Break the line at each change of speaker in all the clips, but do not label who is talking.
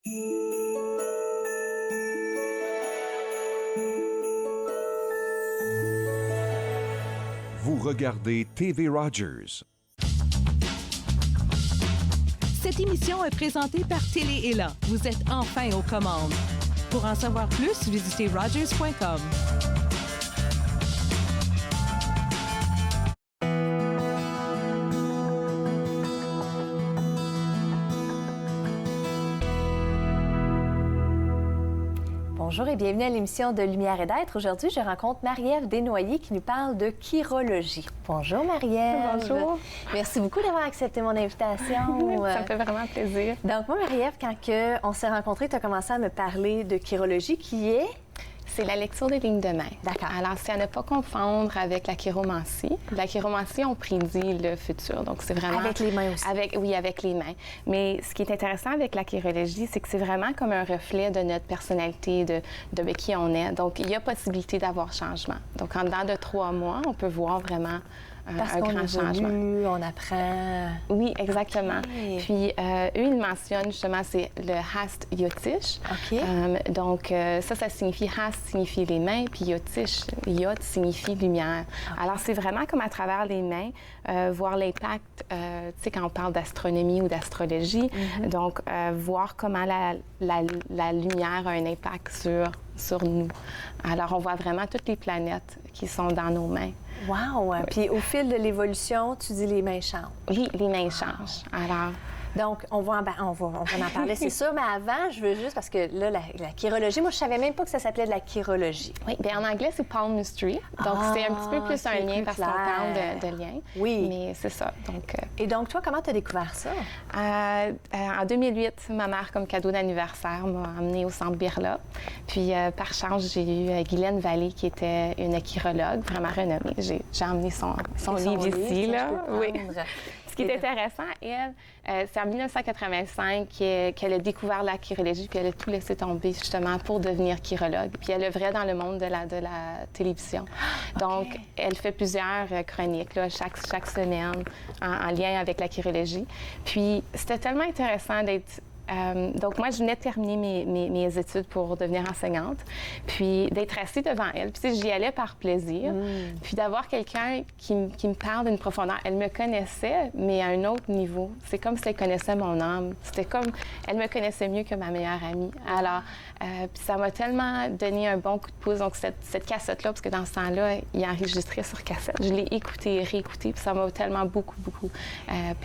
Vous regardez TV Rogers.
Cette émission est présentée par Télé Élan. Vous êtes enfin aux commandes. Pour en savoir plus, visitez rogers.com.
Bonjour et bienvenue à l'émission de Lumière et d'être. Aujourd'hui, je rencontre Marie-Ève Desnoyers qui nous parle de chirologie. Bonjour Marie-Ève.
Bonjour.
Merci beaucoup d'avoir accepté mon invitation.
Ça me fait vraiment plaisir.
Donc moi, Marie-Ève, quand on s'est rencontrés, tu as commencé à me parler de chirologie qui est...
C'est la lecture des lignes de main.
D'accord.
Alors, c'est à ne pas confondre avec la chiromancie. La chiromancie, on prédit le futur. Donc, c'est vraiment...
Avec les mains aussi.
Oui, avec les mains. Mais ce qui est intéressant avec la chirologie, c'est que c'est vraiment comme un reflet de notre personnalité, de qui on est. Donc, il y a possibilité d'avoir changement. Donc, en dedans de 3 mois, on peut voir vraiment un grand changement.
On apprend.
Oui, exactement.
Okay.
Puis, eux, ils mentionnent justement, c'est le Hast Yotish.
OK.
Donc, ça signifie Hast signifie les mains, puis Yotish, Yot signifie lumière.
Okay.
Alors, c'est vraiment comme à travers les mains, voir l'impact, tu sais, quand on parle d'astronomie ou d'astrologie, donc, voir comment la lumière a un impact sur nous. Alors, on voit vraiment toutes les planètes qui sont dans nos mains.
Wow! Puis au fil de l'évolution, tu dis les mains changent.
Oui, les mains changent. Alors...
Donc, on va en parler, c'est sûr, mais avant, je veux juste, parce que là, la chirologie, moi, je savais même pas que ça s'appelait de la chirologie.
Oui, bien en anglais, c'est palmistry. Donc, c'est un petit peu plus un lien parce qu'on parle de lien.
Oui.
Mais c'est ça. Donc,
Et donc, toi, comment tu as découvert ça?
En 2008, ma mère, comme cadeau d'anniversaire, m'a emmenée au Centre Birla. Puis, par chance, j'ai eu Guylaine Vallée, qui était une chirologue vraiment renommée. J'ai emmené son livre ici, là. Oui. Ce qui est intéressant, elle, c'est en 1985 qu'elle a découvert la chirologie, puis elle a tout laissé tomber justement pour devenir chirologue. Puis elle œuvrait dans le monde de la télévision. Donc, elle fait plusieurs chroniques là, chaque semaine en lien avec la chirologie. Puis, c'était tellement intéressant d'être... donc, moi, je venais de terminer mes études pour devenir enseignante, puis d'être assise devant elle. Puis, j'y allais par plaisir. Puis, d'avoir quelqu'un qui me parle d'une profondeur. Elle me connaissait, mais à un autre niveau. C'est comme si elle connaissait mon âme. C'était comme... Elle me connaissait mieux que ma meilleure amie. Alors, puis ça m'a tellement donné un bon coup de pouce. Donc, cette cassette-là, parce que dans ce temps-là, il enregistrait sur cassette. Je l'ai écoutée et réécoutée, puis ça m'a tellement beaucoup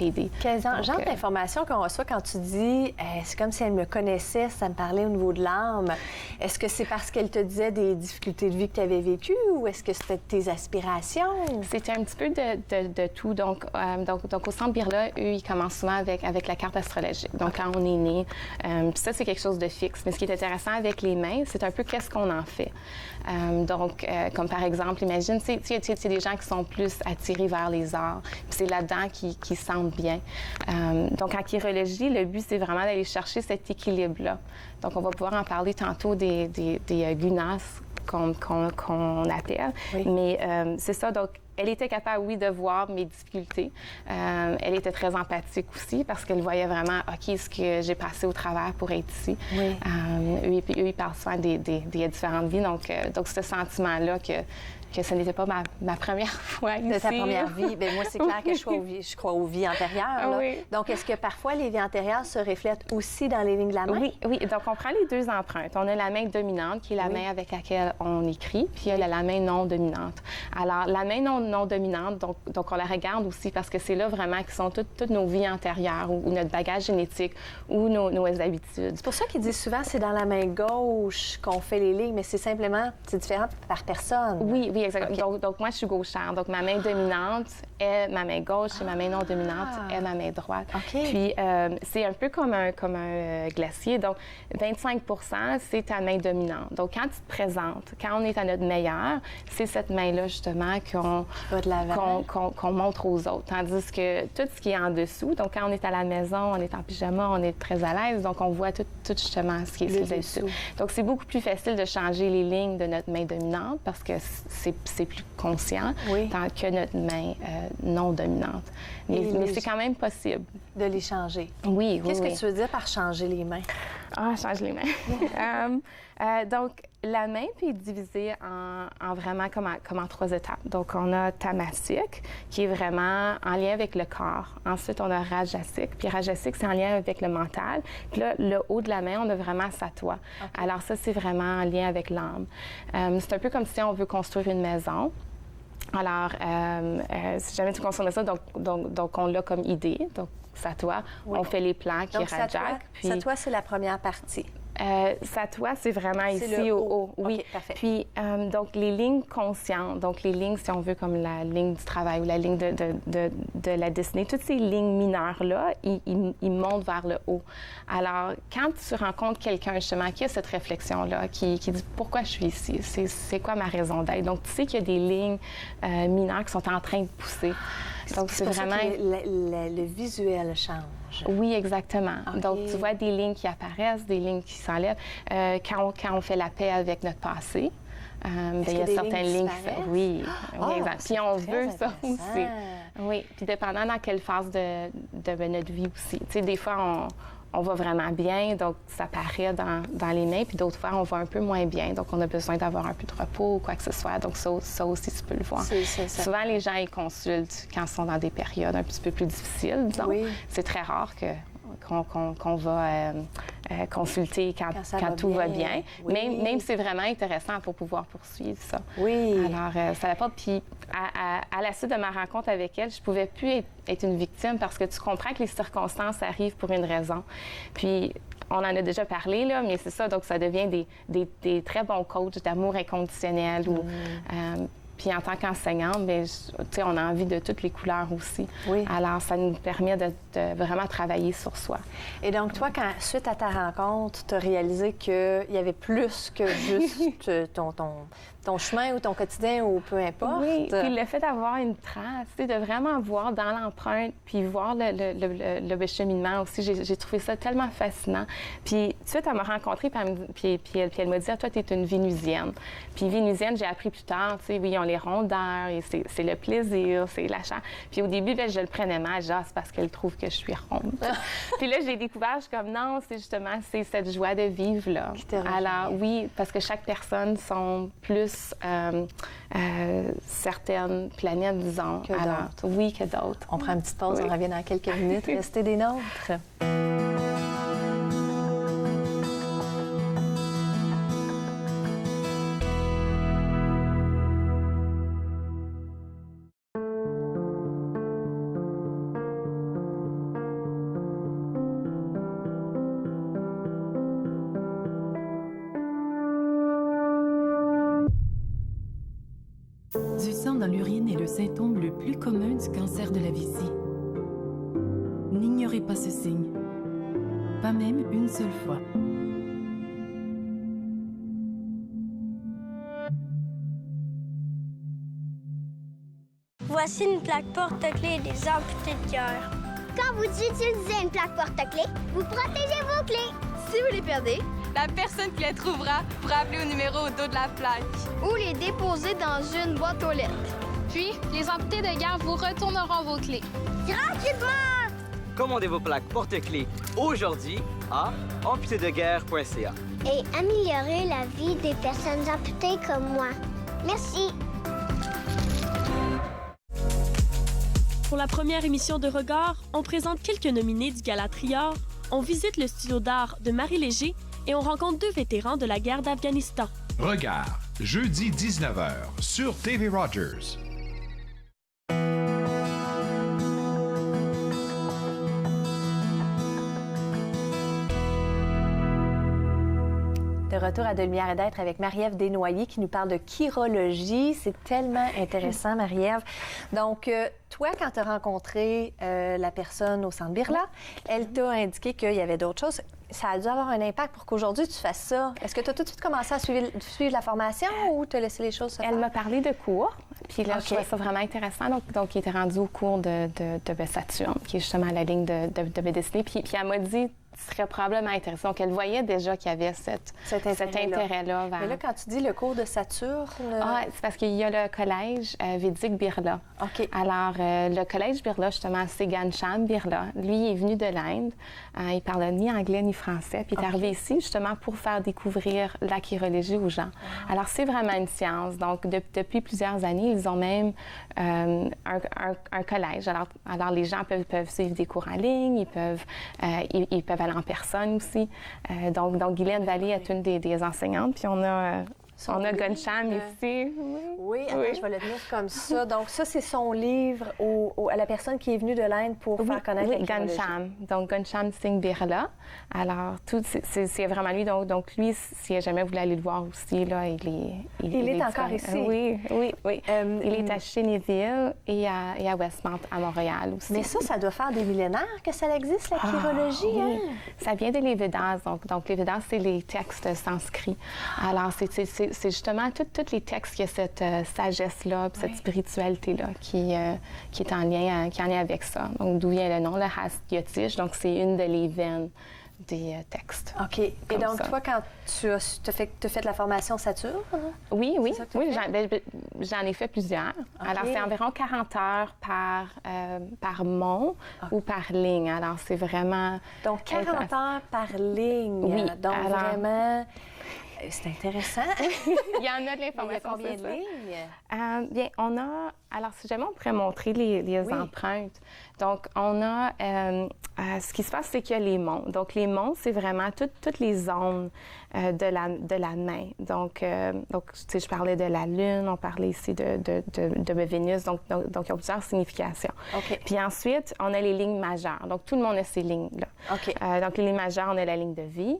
aidé.
Quel genre d'informations qu'on reçoit quand tu dis c'est comme si elle me connaissait, ça me parlait au niveau de l'âme. Est-ce que c'est parce qu'elle te disait des difficultés de vie que tu avais vécues ou est-ce que c'était tes aspirations?
C'était un petit peu de tout. Donc, au Centre Birla, eux, ils commencent souvent avec la carte astrologique. Donc, quand on est né, puis ça, c'est quelque chose de fixe. Mais ce qui est intéressant avec les mains, c'est un peu qu'est-ce qu'on en fait. Donc, comme par exemple, imagine, tu sais, des gens qui sont plus attirés vers les arts. Puis c'est là-dedans qu'ils se sentent bien. Donc, en chirologie, le but, c'est vraiment d'aller chercher cet équilibre-là. Donc, on va pouvoir en parler tantôt des gunas qu'on appelle. Oui. Mais c'est ça, donc, elle était capable, oui, de voir mes difficultés. Elle était très empathique aussi parce qu'elle voyait vraiment, OK, ce que j'ai passé au travers pour être ici. Oui. Eux, ils parlent souvent des différentes vies. Donc ce sentiment-là que ce n'était pas ma première fois ici.
De ta première vie. Bien, moi, c'est clair que je crois aux vies antérieures. Là. Oui. Donc, est-ce que parfois les vies antérieures se reflètent aussi dans les lignes de la main?
Oui. Donc, on prend les 2 empreintes. On a la main dominante, qui est la main avec laquelle on écrit, puis il y a la main non dominante. Alors, la main non dominante, donc on la regarde aussi parce que c'est là vraiment qui sont toutes nos vies antérieures ou notre bagage génétique ou nos habitudes.
C'est pour ça qu'ils disent souvent c'est dans la main gauche qu'on fait les lignes, mais c'est différent par personne.
Oui, exactement. Okay. Donc, moi, je suis gauchère. Donc, ma main dominante est ma main gauche et ma main non dominante est ma main droite. Okay. Puis, c'est un peu comme un glacier. Donc, 25 c'est ta main dominante. Donc, quand tu te présentes, quand on est à notre meilleur, c'est cette main-là, justement, qu'on montre aux autres. Tandis que tout ce qui est en dessous, donc quand on est à la maison, on est en pyjama, on est très à l'aise, donc on voit tout justement ce qui est dessous. Donc, c'est beaucoup plus facile de changer les lignes de notre main dominante parce que c'est plus conscient, tant que notre main non dominante. Mais c'est quand même possible.
De les changer.
Oui.
Qu'est-ce que tu veux dire par changer les mains?
Ah, change les mains. Donc, la main peut être divisée en vraiment comme en 3 étapes. Donc, on a tamasik, qui est vraiment en lien avec le corps. Ensuite, on a rajasik. Puis rajasik, c'est en lien avec le mental. Puis là, le haut de la main, on a vraiment sattva. Okay. Alors ça, c'est vraiment en lien avec l'âme. C'est un peu comme si on veut construire une maison. Alors, si jamais tu consommes ça, donc on l'a comme idée. Donc, sattva, on fait les plans qui est rajak.
Sattva, c'est la première partie.
Sattva, c'est vraiment ici au haut. Oui.
Okay, parfait.
Puis, donc, les lignes conscientes, donc les lignes, si on veut, comme la ligne du travail ou la ligne de la destinée, toutes ces lignes mineures-là, ils montent vers le haut. Alors, quand tu rencontres quelqu'un, justement, qui a cette réflexion-là, qui dit « Pourquoi je suis ici? C'est quoi ma raison d'être? » Donc, tu sais qu'il y a des lignes mineures qui sont en train de pousser. Donc, c'est vraiment...
le visuel change.
Oui, exactement.
Okay.
Donc, tu vois des lignes qui apparaissent, des lignes qui s'enlèvent. Quand on fait la paix avec notre passé, il y a certaines lignes qui... Oui, exact. Puis on veut ça aussi. Oui, puis dépendant dans quelle phase de notre vie aussi. Tu sais, des fois, on va vraiment bien, donc ça paraît dans les mains, puis d'autres fois, on va un peu moins bien, donc on a besoin d'avoir un peu de repos ou quoi que ce soit. Donc ça aussi, tu peux le voir.
C'est ça.
Souvent, les gens, ils consultent quand ils sont dans des périodes un petit peu plus difficiles, disons. Oui. C'est très rare qu'on va consulter quand tout va bien. Oui. Même si c'est vraiment intéressant pour pouvoir poursuivre ça.
Oui.
Alors, ça l'apporte. Puis, à la suite de ma rencontre avec elle, je pouvais plus être une victime parce que tu comprends que les circonstances arrivent pour une raison. Puis, on en a déjà parlé, là, mais c'est ça. Donc, ça devient des très bons coachs d'amour inconditionnel. Puis en tant qu'enseignante, bien, on a envie de toutes les couleurs aussi. Oui. Alors, ça nous permet de vraiment travailler sur soi.
Et donc, toi, suite à ta rencontre, tu as réalisé qu'il y avait plus que juste ton chemin ou ton quotidien ou peu importe.
Oui, puis le fait d'avoir une trace, de vraiment voir dans l'empreinte, puis voir le cheminement aussi, j'ai trouvé ça tellement fascinant. Puis tout de suite, elle m'a rencontrée, puis elle m'a dit « Ah, toi, tu es une Vénusienne. » Puis Vénusienne, j'ai appris plus tard, tu sais, oui, ils ont les rondeurs, et c'est le plaisir, c'est l'achat. Puis au début, bien, je le prenais mal, genre, c'est parce qu'elle trouve que je suis ronde. Puis là, j'ai découvert, je suis comme, non, c'est justement, c'est cette joie de vivre, là. Alors, oui, parce que chaque personne sont plus certaines planètes, disons.
Que d'autres.
Oui, que d'autres.
On prend une petite pause, on revient dans quelques minutes. Restez des nôtres.
Du sang dans l'urine est le symptôme le plus commun du cancer de la vessie. N'ignorez pas ce signe, pas même une seule fois.
Voici une plaque porte-clés des amputés de cœur.
Quand vous utilisez une plaque porte-clés, vous protégez vos clés.
Si vous les perdez, la personne qui les trouvera pourra appeler au numéro au dos de la plaque.
Ou les déposer dans une boîte aux lettres.
Puis, les amputés de guerre vous retourneront vos clés.
Gratuitement!
Commandez vos plaques porte-clés aujourd'hui à amputédeguerre.ca.
Et améliorez la vie des personnes amputées comme moi. Merci.
Pour la première émission de Regard, on présente quelques nominés du Gala Trior, on visite le studio d'art de Marie Léger et on rencontre 2 vétérans de la guerre d'Afghanistan.
Regard, jeudi 19h sur TV Rogers.
De retour à De lumière et d'être avec Marie-Ève Desnoyers qui nous parle de chirologie. C'est tellement intéressant, Marie-Ève. Donc, toi, quand tu as rencontré la personne au Centre Birla, elle t'a indiqué qu'il y avait d'autres choses. Ça a dû avoir un impact pour qu'aujourd'hui, tu fasses ça. Est-ce que tu as tout de suite commencé à suivre la formation ou tu as laissé les choses se faire?
Elle m'a parlé de cours, puis là, je trouvais ça vraiment intéressant. Donc il était rendu au cours de Saturne, qui est justement la ligne de destinée. Puis elle m'a dit, serait probablement intéressée. Donc, elle voyait déjà qu'il y avait cet intérêt-là.
Mais là, quand tu dis le cours de Saturne...
C'est parce qu'il y a le collège Védic Birla.
OK.
Alors, le collège Birla, justement, c'est Ghanshyam Birla. Lui, il est venu de l'Inde. Il parle ni anglais ni français. Puis il est arrivé ici, justement, pour faire découvrir la chirologie aux gens. Alors, c'est vraiment une science. Donc, depuis plusieurs années, ils ont même un collège. Alors, les gens peuvent suivre des cours en ligne, ils peuvent aller en personne aussi. Donc Guylaine Vallée est une des enseignantes. Puis on a Ghanshyam ici.
Oui, attends, je vais le tenir comme ça. Donc ça, c'est son livre à la personne qui est venue de l'Inde pour faire connaître la chirologie.
Ghanshyam. Donc Ghanshyam Singh Birla. Alors, c'est vraiment lui. Donc lui, si jamais vous voulez aller le voir aussi, là, il est
encore ici.
Oui. Il est à Chénéville et à Westmount, à Montréal aussi.
Mais ça doit faire des millénaires que ça existe, la chirologie.
Oui.
Hein?
Ça vient de les Védas. Donc les Védas, c'est les textes sanscrits. Alors, c'est justement tous les textes qui ont cette sagesse-là, cette spiritualité-là qui est en lien avec ça. Donc, d'où vient le nom, le Hastyotish. Donc, c'est une de les veines des textes.
OK. Et donc, toi, quand tu as fait de la formation Saturne?
Oui. J'en ai fait plusieurs. Okay. Alors, c'est environ 40 heures par mont ou par ligne. Alors, c'est vraiment...
Donc, 40 heures par ligne.
Oui.
Donc, vraiment... C'est intéressant.
Il y en a de l'information.
Il y a combien de lignes?
Bien, on a... Alors, si jamais on pourrait montrer les empreintes. Donc, on a... ce qui se passe, c'est qu'il y a les monts. Donc, les monts, c'est vraiment toutes les zones de la main. Donc tu sais, je parlais de la Lune, on parlait ici de Vénus. Donc, il y a plusieurs significations.
Okay.
Puis ensuite, on a les lignes majeures. Donc, tout le monde a ces lignes-là.
Okay.
Donc, les lignes majeures, on a la ligne de vie,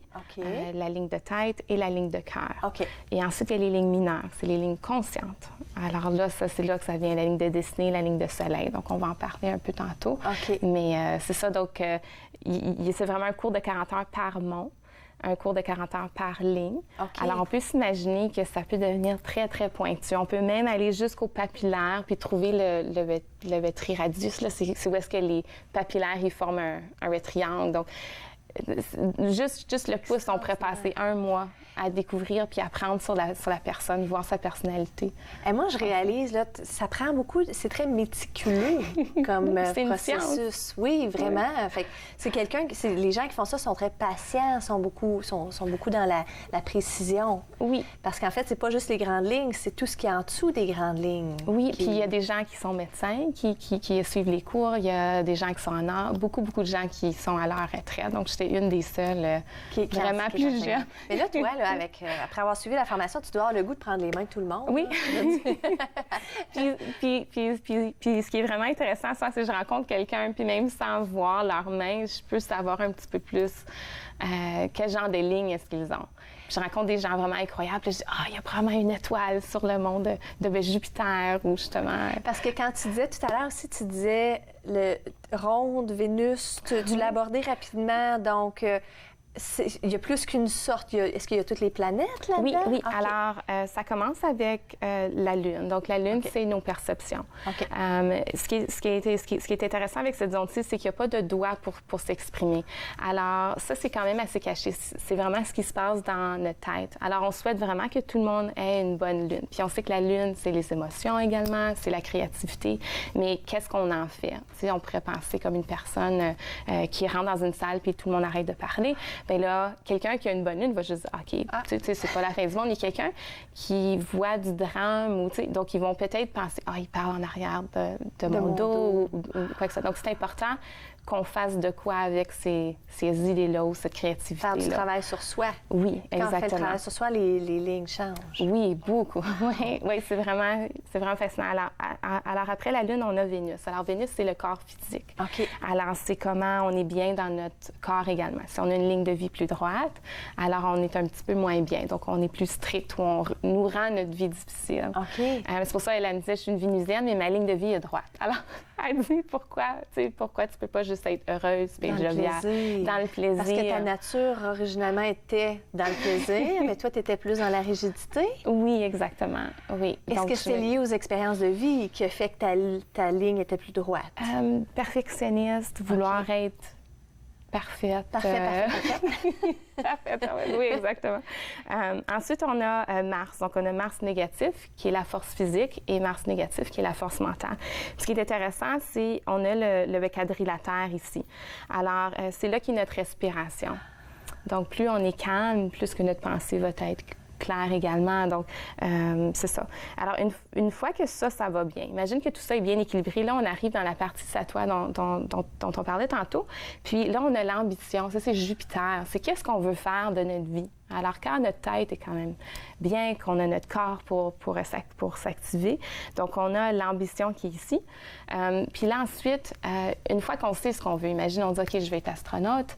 la ligne de tête et la ligne de cœur.
Okay.
Et ensuite, il y a les lignes mineures. C'est les lignes conscientes. Alors là, c'est là que ça vient, la ligne de destinée, la ligne de soleil. Donc, on va en parler un peu tantôt.
Okay.
Mais c'est ça. Donc, c'est vraiment un cours de 40 heures par mont, un cours de 40 heures par ligne.
Okay.
Alors, on peut s'imaginer que ça peut devenir très, très pointu. On peut même aller jusqu'au papillaire puis trouver le vetriradius. Là, c'est où est-ce que les papillaires, ils forment un triangle. Donc, juste le pouce, on pourrait passer un mois à découvrir puis apprendre sur la personne, voir sa personnalité.
Et moi, je réalise, là, ça prend beaucoup... C'est très méticuleux comme processus. Oui, vraiment. Oui. Fait que c'est les gens qui font ça sont très patients, sont beaucoup dans la précision.
Oui.
Parce qu'en fait, c'est pas juste les grandes lignes, c'est tout ce qui est en dessous des grandes lignes.
Oui, puis il y a des gens qui sont médecins, qui suivent les cours. Il y a des gens qui sont en art. Beaucoup de gens qui sont à leur retraite. Donc, j'étais une des seules vraiment plus jeune.
Mais là, toi, là, après avoir suivi la formation, tu dois avoir le goût de prendre les mains de tout le monde.
Oui. puis ce qui est vraiment intéressant, c'est que je rencontre quelqu'un, puis même sans voir leurs mains, je peux savoir un petit peu plus quel genre de ligne est-ce qu'ils ont. Puis je rencontre des gens vraiment incroyables, puis je dis « il y a probablement une étoile sur le monde de Jupiter » ou justement...
Parce que quand tu disais tout à l'heure aussi, tu disais le ronde, Vénus, tu l'as abordé rapidement, donc... il y a plus qu'une sorte. Est-ce qu'il y a toutes les planètes là-dedans?
Oui.
Okay.
Alors, ça commence avec la Lune. Donc, la Lune, c'est nos perceptions.
Okay.
Ce qui est intéressant avec cette zone-ci, c'est qu'il n'y a pas de doigt pour s'exprimer. Alors, ça, c'est quand même assez caché. C'est vraiment ce qui se passe dans notre tête. Alors, on souhaite vraiment que tout le monde ait une bonne Lune. Puis, on sait que la Lune, c'est les émotions également, c'est la créativité. Mais qu'est-ce qu'on en fait? Tu sais, on pourrait penser comme une personne qui rentre dans une salle puis tout le monde arrête de parler. Bien là, quelqu'un qui a une bonne lune va juste dire, OK, tu sais, c'est pas la fin du monde. Il y a quelqu'un qui voit du drame, ou, tu sais, donc ils vont peut-être penser, il parle en arrière de mon dos ou quoi que ça. Donc, c'est important qu'on fasse de quoi avec ces idées-là ou cette créativité-là.
Faire du travail sur soi.
Oui, exactement.
Quand on fait le travail sur soi, les lignes changent.
Oui, beaucoup. Oui, c'est vraiment fascinant. Alors, après la Lune, on a Vénus. Alors, Vénus, c'est le corps physique.
OK.
Alors, c'est comment on est bien dans notre corps également. Si on a une ligne de vie plus droite, alors on est un petit peu moins bien. Donc, on est plus strict ou on nous rend notre vie difficile.
OK.
C'est pour ça qu'elle me disait, je suis une vénusienne, mais ma ligne de vie est droite. Alors, elle dit, pourquoi tu peux pas juste être heureuse et joviale? Dans le plaisir.
Parce que ta nature, originalement, était dans le plaisir, mais toi, tu étais plus dans la rigidité?
Oui, exactement. Oui.
Est-ce que c'est lié aux expériences de vie qui a fait que ta ligne était plus droite?
Perfectionniste, vouloir être Parfaite.
Parfait.
Parfaite, oui, exactement. Ensuite, on a Mars. Donc, on a Mars négatif, qui est la force physique, et Mars négatif, qui est la force mentale. Ce qui est intéressant, c'est qu'on a le quadrilatère ici. Alors, c'est là qu'est notre respiration. Donc, plus on est calme, plus que notre pensée va être claire également. Donc, c'est ça. Alors, une fois que ça va bien, imagine que tout ça est bien équilibré. Là, on arrive dans la partie Sattva dont on parlait tantôt. Puis là, on a l'ambition. Ça, c'est Jupiter. C'est qu'est-ce qu'on veut faire de notre vie. Alors, quand notre tête est quand même bien, qu'on a notre corps pour s'activer, donc on a l'ambition qui est ici. Puis là, ensuite, une fois qu'on sait ce qu'on veut, imagine, on dit, OK, je vais être astronaute.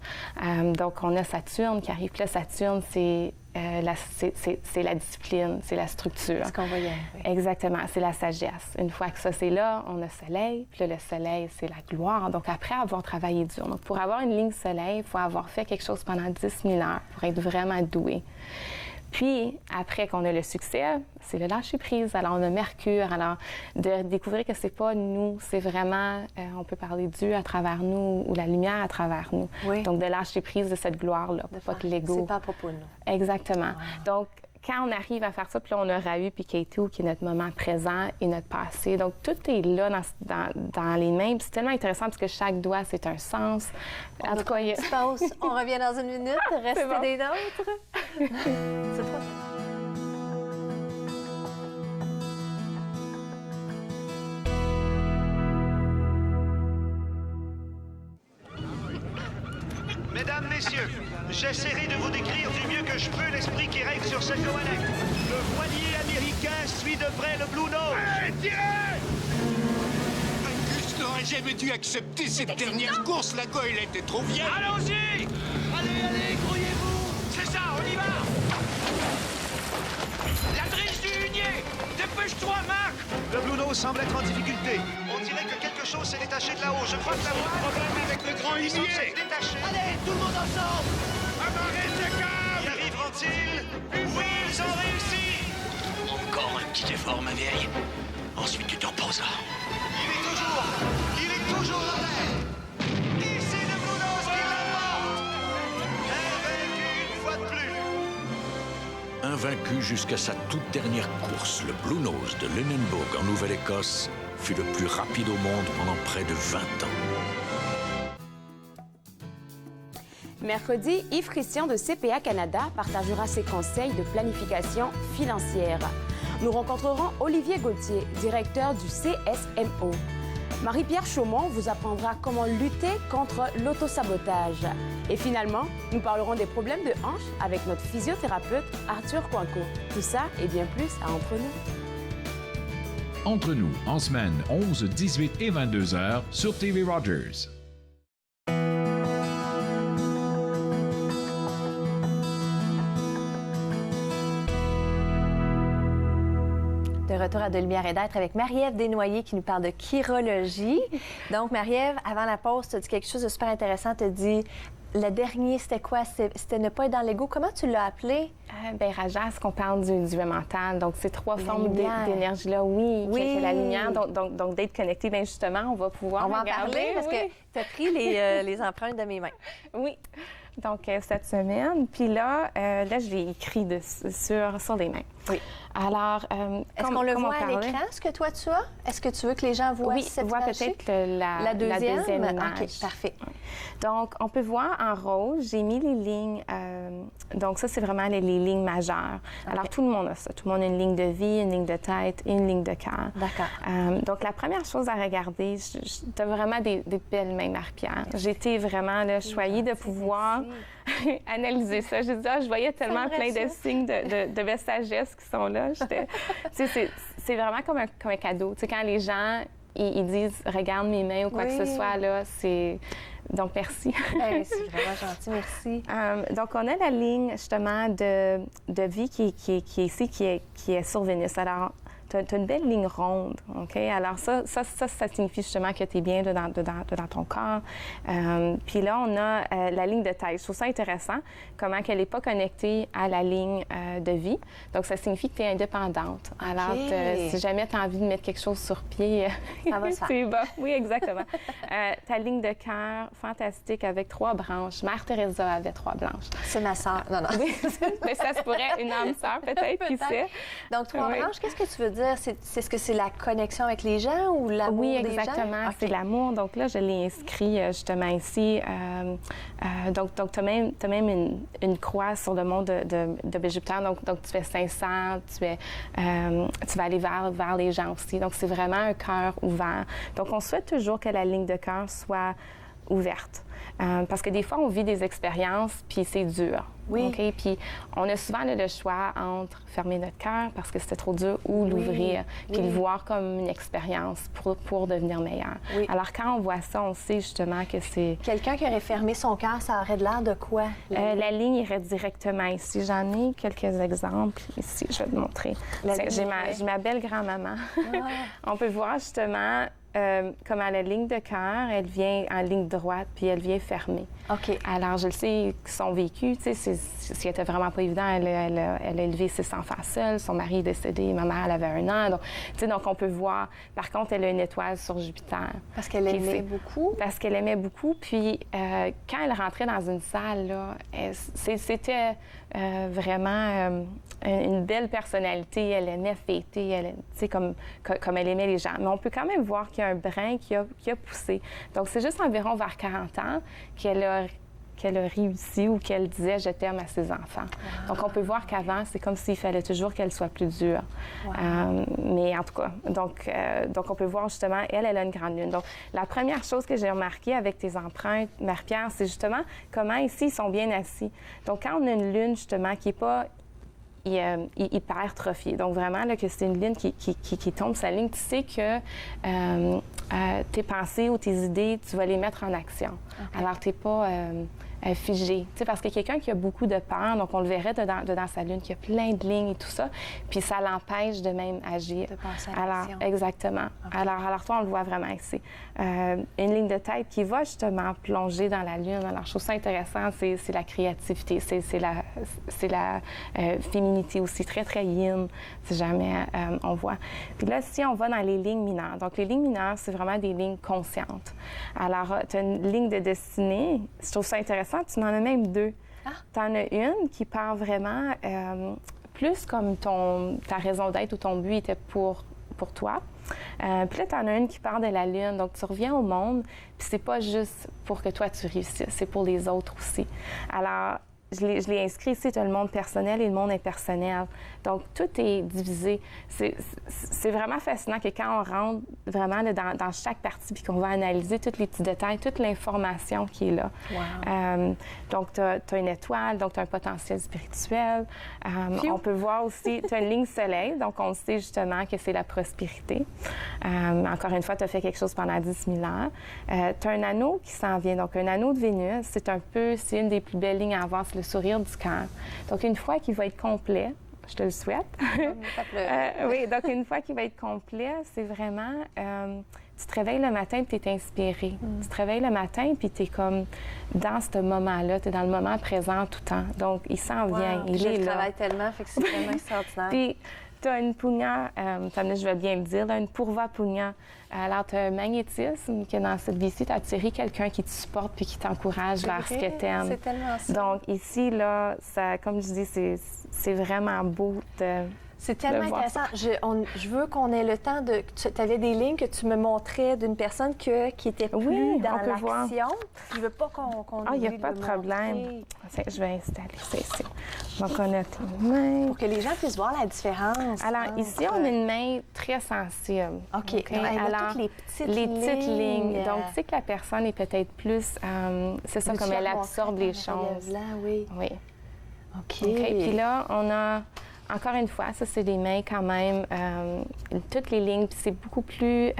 Donc, on a Saturne qui arrive. Puis là, Saturne, c'est la discipline, c'est la structure.
Ce qu'on va y arriver.
Exactement, c'est la sagesse. Une fois que ça, c'est là, on a Soleil. Puis là, le Soleil, c'est la gloire. Donc, après avoir travaillé dur. Donc, pour avoir une ligne Soleil, il faut avoir fait quelque chose pendant 10 000 heures pour être vraiment doué. Puis, après qu'on a le succès, c'est le lâcher-prise. Alors, on a Mercure. Alors, de découvrir que c'est pas nous, c'est vraiment, on peut parler de Dieu à travers nous ou la lumière à travers nous.
Oui.
Donc, de lâcher prise de cette gloire-là, pas que l'ego.
C'est pas à propos de nous.
Exactement.
Wow.
Donc, quand on arrive à faire ça, puis là, on a Rahu puis Ketu, qui est notre moment présent et notre passé. Donc, tout est là dans les mains. Puis c'est tellement intéressant parce que chaque doigt, c'est un sens.
En tout cas, on revient dans une minute. Restez
bon.
des nôtres. C'est pas...
Mesdames, Messieurs, j'essaierai de vous décrire du mieux que je peux l'esprit qui règne sur cette Goanec. Le voilier américain suit de près le Blue Nose. Allez, tirez!
Angus n'aurait jamais dû accepter cette dernière course. La Goyle était trop vieille.
Allons-y! Allez, grouillez-vous! C'est ça, on y va! La drisse du hunier! Dépêche-toi, Mac! Le Blue Nose semble être en difficulté. On dirait que quelque chose s'est détaché de là-haut. Je crois que la problème avec le grand hunier! Allez, tout le monde ensemble! Amarrez ce câble! Y arriveront-ils? Oui, ils ont réussi!
Encore un petit effort, ma vieille. Ensuite, tu te reposeras.
Il est toujours en l'air! Ici le Blue Nose qui l'emporte! Invaincu une fois de plus!
Invaincu jusqu'à sa toute dernière course, le Blue Nose de Lunenburg en Nouvelle-Écosse fut le plus rapide au monde pendant près de 20 ans.
Mercredi, Yves Christian de CPA Canada partagera ses conseils de planification financière. Nous rencontrerons Olivier Gauthier, directeur du CSMO. Marie-Pierre Chaumont vous apprendra comment lutter contre l'autosabotage. Et finalement, nous parlerons des problèmes de hanche avec notre physiothérapeute Arthur Coinco. Tout ça et bien plus à Entre nous.
Entre nous, en semaine, 11, 18 et 22 heures sur TV Rogers.
De retour à De Lumière et d'être avec Marie-Ève Desnoyers qui nous parle de chirologie. Donc, Marie-Ève, avant la pause, tu as dit quelque chose de super intéressant. Tu as dit, le dernier, c'était quoi? C'était ne pas être dans l'ego. Comment tu l'as appelé?
Bien, Rajas, qu'on parle du mental. Donc, ces trois formes
lumière.
d'énergie-là, oui.
Oui.
C'est la lumière. Donc d'être connecté, bien justement, on va pouvoir
On va en
regarder,
parler parce
oui.
que tu as pris les empreintes de mes mains.
Oui. Donc, cette semaine. Puis là, je l'ai écrit sur les mains.
Oui.
Alors,
est-ce qu'on le voit à l'écran, ce que toi tu as? Est-ce que tu veux que les gens voient cette
voit
image-ci?
peut-être la deuxième image.
OK, parfait.
Donc, on peut voir en rose, j'ai mis les lignes. Donc, ça, c'est vraiment les lignes majeures.
Okay.
Alors, tout le monde a ça. Tout le monde a une ligne de vie, une ligne de tête et une ligne de cœur.
D'accord.
Donc, la première chose à regarder, tu as vraiment des belles mains, Marie-Pierre. J'ai été vraiment choyée de pouvoir analyser ça. J'ai dit, je voyais tellement plein de signes de belle sagesse qui sont là. C'est vraiment comme un cadeau. Tu sais, quand les gens ils disent, regarde mes mains ou quoi que ce soit, là, c'est... Donc, merci.
C'est vraiment gentil, merci.
Donc, on a la ligne, justement, de vie qui est ici, qui est sur Vénus. Alors, as une belle ligne ronde, OK? Alors ça signifie justement que tu es bien dedans ton corps. Puis là, on a la ligne de tête. Je trouve ça intéressant, comment qu'elle n'est pas connectée à la ligne de vie. Donc, ça signifie que tu es indépendante. Alors, si jamais tu as envie de mettre quelque chose sur pied, c'est bon. Oui, exactement. Ta ligne de cœur, fantastique, avec 3 branches. Mère Teresa avait 3 branches.
C'est ma sœur. Non.
Oui, mais ça se pourrait, une âme sœur peut-être, qui sait.
Donc, 3 branches, qu'est-ce que tu veux dire? C'est ce que c'est la connexion avec les gens ou l'amour des gens?
Oui, exactement. C'est l'amour. Donc là, je l'ai inscrit justement ici. Donc tu as même une croix sur le mont de Jupiter. Donc, tu fais 500, tu vas aller vers les gens aussi. Donc, c'est vraiment un cœur ouvert. Donc, on souhaite toujours que la ligne de cœur soit ouverte. Parce que des fois, on vit des expériences, puis c'est dur.
Oui.
OK? Puis on a souvent le choix entre fermer notre cœur parce que c'était trop dur ou l'ouvrir, puis le voir comme une expérience pour devenir meilleur. Oui. Alors, quand on voit ça, on sait justement que c'est...
Quelqu'un qui aurait fermé son cœur, ça aurait de l'air de quoi?
La ligne irait directement ici. J'en ai quelques exemples ici. Je vais te montrer. J'ai ma belle grand-maman. On peut voir justement... comme à la ligne de cœur, elle vient en ligne droite, puis elle vient fermée.
OK.
Alors, je le sais, son vécu, tu sais, ce qui était vraiment pas évident, elle a élevé 6 enfants seule, son mari est décédé, ma mère, elle avait 1 an. Donc, tu sais, donc on peut voir. Par contre, elle a une étoile sur Jupiter.
Parce qu'elle aimait beaucoup?
Parce qu'elle aimait beaucoup. Puis, quand elle rentrait dans une salle, là, c'était vraiment une belle personnalité. Elle aimait fêter, tu sais, comme elle aimait les gens. Mais on peut quand même voir qu'il y a un brin qui a poussé. Donc, c'est juste environ vers 40 ans qu'elle a réussi ou qu'elle disait « je t'aime » à ses enfants. Wow. Donc, on peut voir qu'avant, c'est comme s'il fallait toujours qu'elle soit plus dure. Wow. Mais en tout cas, donc on peut voir justement, elle a une grande lune. Donc, la première chose que j'ai remarquée avec tes empreintes, Marie-Pierre, c'est justement comment ici, ils sont bien assis. Donc, quand on a une lune, justement, qui n'est pas hypertrophiée. Donc, vraiment, là, que c'est une ligne qui tombe sa ligne, tu sais que tes pensées ou tes idées, tu vas les mettre en action. Okay. Alors, tu n'es pas figé. Tu sais, parce que quelqu'un qui a beaucoup de peur, donc on le verrait dedans sa lune, qui a plein de lignes et tout ça, puis ça l'empêche de même agir.
De penser à l'action.
Exactement. Okay. Alors, toi, on le voit vraiment ici. Une ligne de tête qui va justement plonger dans la lune. Alors, je trouve ça intéressant, c'est la créativité, c'est la féminité aussi, très, très yin, si jamais on voit. Puis là, si on va dans les lignes mineures, donc les lignes mineures, c'est vraiment des lignes conscientes. Alors, tu as une ligne de destinée, je trouve ça intéressant, tu en as même 2. Tu en as une qui part vraiment plus comme ta raison d'être ou ton but était pour toi. Puis là, tu en as une qui part de la Lune. Donc, tu reviens au monde, puis c'est pas juste pour que toi, tu réussisses, c'est pour les autres aussi. Alors, je l'ai inscrit ici, tu as le monde personnel et le monde impersonnel. Donc, tout est divisé. C'est vraiment fascinant que quand on rentre vraiment là, dans chaque partie puis qu'on va analyser tous les petits détails, toute l'information qui est là. Wow. Donc, tu as une étoile, donc tu as un potentiel spirituel. On peut voir aussi, tu as une ligne soleil, donc on sait justement que c'est la prospérité. Encore une fois, tu as fait quelque chose pendant 10 000 ans. Tu as un anneau qui s'en vient. Donc, un anneau de Vénus, c'est une des plus belles lignes à avoir, c'est le sourire du cœur. Donc, une fois qu'il va être complet, je te le souhaite. Oui, donc une fois qu'il va être complet, c'est vraiment... tu te réveilles le matin et tu es inspiré. Tu te réveilles le matin puis tu es comme dans ce moment-là, tu es dans le moment présent tout le temps. Donc, il s'en vient, il est là.
Je travaille tellement, fait que c'est vraiment extraordinaire.
Puis, tu as une punya, je vais bien le dire, là, une purva punya. Alors, tu as un magnétisme que dans cette vie-ci, tu as attiré quelqu'un qui te supporte puis qui t'encourage vers ce que tu aimes.
C'est tellement ça.
Donc, ici, là, ça, comme je dis, c'est vraiment beau de...
C'est tellement intéressant. Je veux qu'on ait le temps de... Tu avais des lignes que tu me montrais d'une personne qui était plus dans l'action. Je veux pas qu'on
il n'y a pas de problème. Je vais installer ça ici. Donc, on a tes mains.
Pour que les gens puissent voir la différence.
Alors, ici, on a une main très sensible.
OK. Alors, toutes les petites lignes.
Donc, tu sais que la personne est peut-être plus... c'est ça, comme elle absorbe les choses.
Là, oui.
Oui.
OK.
Puis là, on a encore une fois, ça, c'est des mains quand même, toutes les lignes, puis c'est beaucoup plus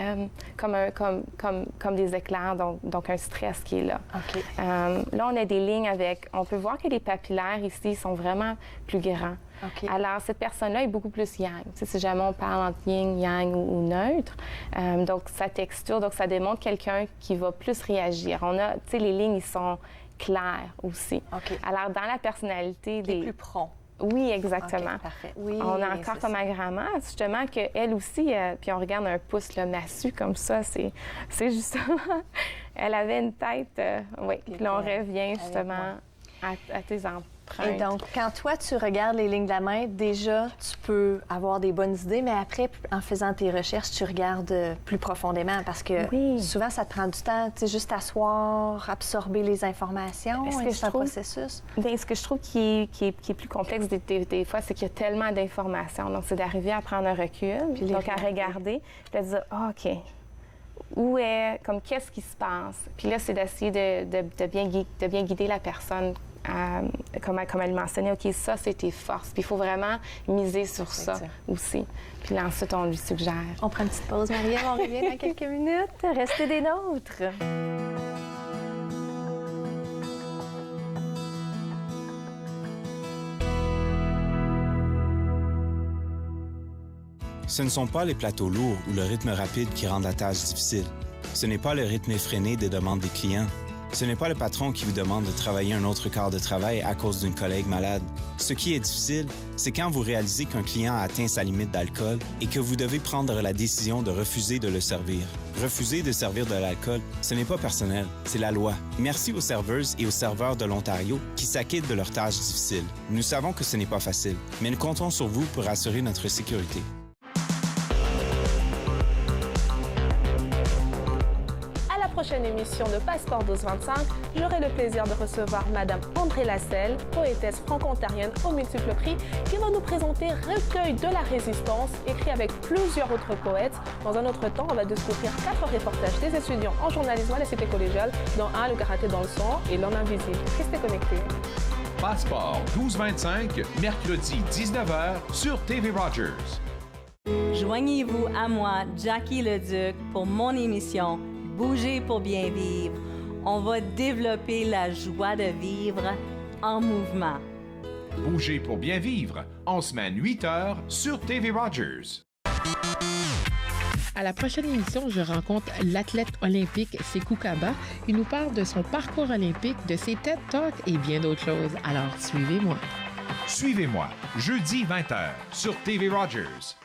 comme des éclairs, donc un stress qui est là.
OK.
Là, on a des lignes avec, on peut voir que les papillaires ici sont vraiment plus grands.
OK.
Alors, cette personne-là est beaucoup plus yang. Tu sais, si jamais on parle entre yin, yang ou neutre, donc sa texture, donc ça démontre quelqu'un qui va plus réagir. On a, tu sais, les lignes, ils sont claires aussi.
OK.
Alors, dans la personnalité
des plus prompt.
Oui, exactement.
OK, parfait. Oui,
on a encore comme agrément, justement, qu'elle aussi, puis on regarde un pouce là, massu comme ça, c'est justement, elle avait une tête, oui, puis là, on revient justement à tes empreintes.
Et donc, quand toi, tu regardes les lignes de la main, déjà, tu peux avoir des bonnes idées, mais après, en faisant tes recherches, tu regardes plus profondément parce que souvent, ça te prend du temps, tu sais, juste t'asseoir, absorber les informations. C'est un processus.
Bien, ce que je trouve qui est plus complexe des fois, c'est qu'il y a tellement d'informations. Donc, c'est d'arriver à prendre un recul, donc à regarder, puis à dire, OK, où est, comme, qu'est-ce qui se passe? Puis là, c'est d'essayer de bien guider la personne. Comme elle mentionnait, OK, ça, c'est tes forces. Puis il faut vraiment miser sur ça aussi. Puis là, ensuite, on lui suggère.
On prend une petite pause, Marie-Ève, on revient dans quelques minutes. Restez des nôtres.
Ce ne sont pas les plateaux lourds ou le rythme rapide qui rendent la tâche difficile. Ce n'est pas le rythme effréné des demandes des clients. Ce n'est pas le patron qui vous demande de travailler un autre quart de travail à cause d'une collègue malade. Ce qui est difficile, c'est quand vous réalisez qu'un client a atteint sa limite d'alcool et que vous devez prendre la décision de refuser de le servir. Refuser de servir de l'alcool, ce n'est pas personnel, c'est la loi. Merci aux serveuses et aux serveurs de l'Ontario qui s'acquittent de leurs tâches difficiles. Nous savons que ce n'est pas facile, mais nous comptons sur vous pour assurer notre sécurité.
Prochaine émission de Passeport 1225, j'aurai le plaisir de recevoir Madame Andrée Lasselle, poétesse franco-ontarienne aux multiples prix, qui va nous présenter Recueil de la résistance, écrit avec plusieurs autres poètes. Dans un autre temps, on va découvrir 4 reportages des étudiants en journalisme à la Cité collégiale, dont un, le karaté dans le sang et l'homme invisible. Restez connectés.
Passeport 1225, mercredi 19h sur TV Rogers.
Joignez-vous à moi, Jackie Leduc, pour mon émission Bouger pour bien vivre. On va développer la joie de vivre en mouvement.
Bouger pour bien vivre, en semaine 8h sur TV Rogers.
À la prochaine émission, je rencontre l'athlète olympique Sekou Kaba. Il nous parle de son parcours olympique, de ses TED Talks et bien d'autres choses. Alors, suivez-moi.
Suivez-moi, jeudi 20h sur TV Rogers.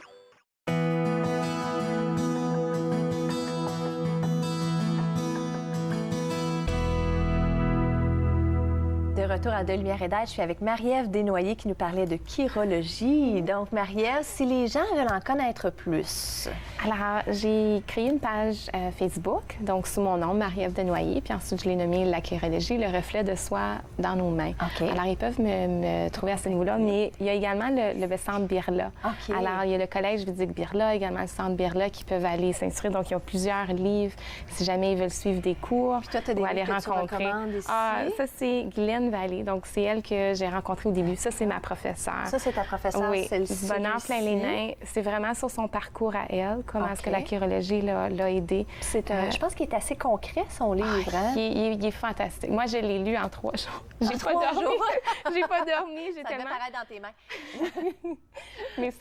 Retour à De Lumière et d'Aide, je suis avec Marie-Ève Desnoyers qui nous parlait de chirologie. Donc, Marie-Ève, si les gens veulent en connaître plus.
Alors, j'ai créé une page Facebook, donc sous mon nom, Marie-Ève Desnoyers, puis ensuite, je l'ai nommée La chirologie, le reflet de soi dans nos mains.
Okay.
Alors, ils peuvent me trouver à ce niveau-là, mais il y a également le centre Birla.
Okay.
Alors, il y a le collège Vidic Birla, également le centre Birla qui peuvent aller s'inscrire. Donc, ils ont plusieurs livres si jamais ils veulent suivre des cours
puis toi, t'as des
ou aller
livres
rencontrer.
Ici?
Ça, c'est Guylaine Vallée. Donc, c'est elle que j'ai rencontrée au début. Ça, c'est ma professeure.
Ça, c'est ta professeure,
oui.
celle-ci.
Bonheur plein les nains. C'est vraiment sur son parcours à elle, comment est-ce que la chirologie l'a aidée.
Je pense qu'il est assez concret, son livre. Hein?
Il est fantastique. Moi, je l'ai lu en 3 jours. J'ai pas dormi. J'ai pas dormi. J'ai
ça
tellement...
paraître dans tes mains.
Mais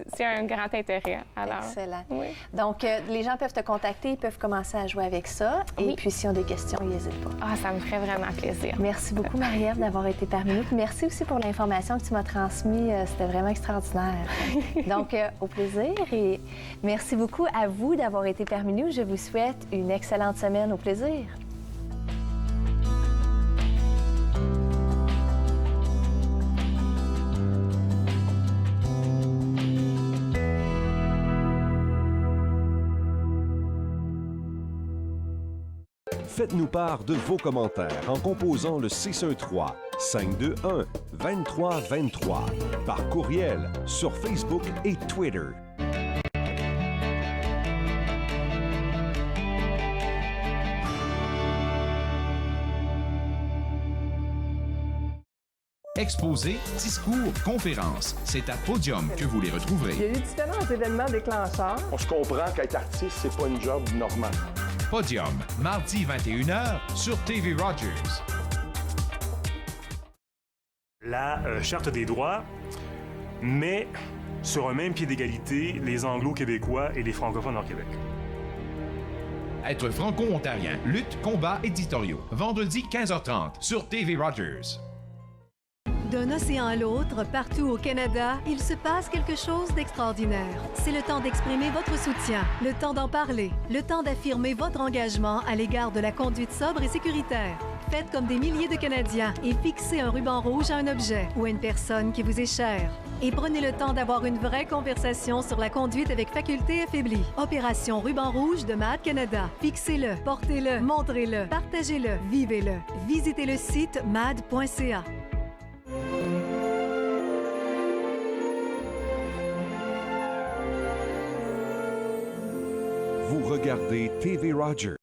c'est un grand intérêt. Alors,
excellent.
Oui.
Donc, les gens peuvent te contacter, ils peuvent commencer à jouer avec ça.
Oui.
Et puis, s'ils ont des questions, ils n'hésitent pas.
Ah, ça me ferait vraiment plaisir.
Merci beaucoup, Marie-Ève, d'avoir été parmi nous. Puis merci aussi pour l'information que tu m'as transmise. C'était vraiment extraordinaire. Donc, au plaisir. Et merci beaucoup à vous d'avoir été parmi nous. Je vous souhaite une excellente semaine. Au plaisir.
Faites-nous part de vos commentaires en composant le 613-521-2323 par courriel sur Facebook et Twitter.
Exposés, discours, conférences, c'est à Podium que vous les retrouverez.
Il y a eu différents événements déclencheurs.
On se comprend qu'être artiste, c'est pas une job normale.
Podium, mardi 21h sur TV Rogers.
La Charte des droits met sur un même pied d'égalité les Anglo-Québécois et les francophones hors Québec.
Être franco-ontarien, lutte, combat éditoriaux. Vendredi 15h30 sur TV Rogers.
D'un océan à l'autre, partout au Canada, il se passe quelque chose d'extraordinaire. C'est le temps d'exprimer votre soutien, le temps d'en parler, le temps d'affirmer votre engagement à l'égard de la conduite sobre et sécuritaire. Faites comme des milliers de Canadiens et fixez un ruban rouge à un objet ou à une personne qui vous est chère. Et prenez le temps d'avoir une vraie conversation sur la conduite avec faculté affaiblie. Opération Ruban rouge de MAD Canada. Fixez-le, portez-le, montrez-le, partagez-le, vivez-le. Visitez le site mad.ca.
Vous regardez TV Rogers.